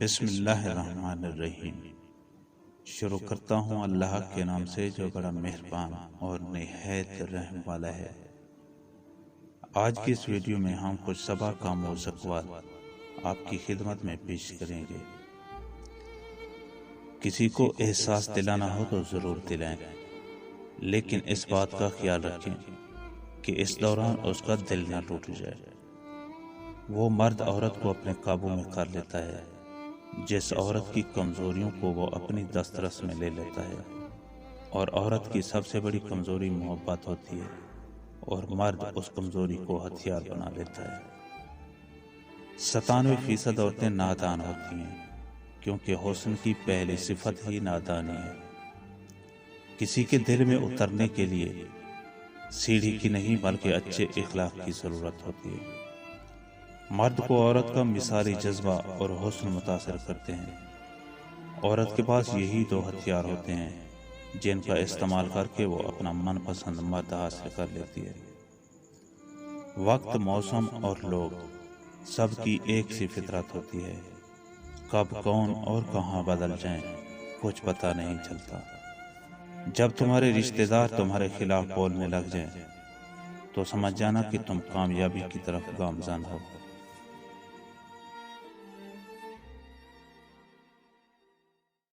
بسم اللہ الرحمن الرحیم۔ شروع کرتا ہوں اللہ کے نام سے جو بڑا مہربان اور نہایت رحم والا ہے۔ آج کی اس ویڈیو میں ہم کچھ سبا کا موضوعات آپ کی خدمت میں پیش کریں گے۔ کسی کو احساس دلانا ہو تو ضرور دلائیں، لیکن اس بات کا خیال رکھیں کہ اس دوران اس کا دل نہ ٹوٹ جائے۔ وہ مرد عورت کو اپنے قابو میں کر لیتا ہے جس عورت کی کمزوریوں کو وہ اپنی دسترس میں لے لیتا ہے، اور عورت کی سب سے بڑی کمزوری محبت ہوتی ہے، اور مرد اس کمزوری کو ہتھیار بنا لیتا ہے۔ 97% عورتیں نادان ہوتی ہیں کیونکہ حسن کی پہلی صفت ہی نادانی ہے۔ کسی کے دل میں اترنے کے لیے سیڑھی کی نہیں بلکہ اچھے اخلاق کی ضرورت ہوتی ہے۔ مرد کو عورت کا مثالی جذبہ اور حسن متاثر کرتے ہیں۔ عورت کے پاس یہی دو ہتھیار ہوتے ہیں جن کا استعمال کر کے وہ اپنا من پسند مرد حاصل کر لیتی ہے۔ وقت، موسم اور لوگ سب کی ایک سی فطرت ہوتی ہے۔ کب کون اور کہاں بدل جائیں کچھ پتہ نہیں چلتا۔ جب تمہارے رشتہ دار تمہارے خلاف بولنے لگ جائیں تو سمجھ جانا کہ تم کامیابی کی طرف گامزن ہو۔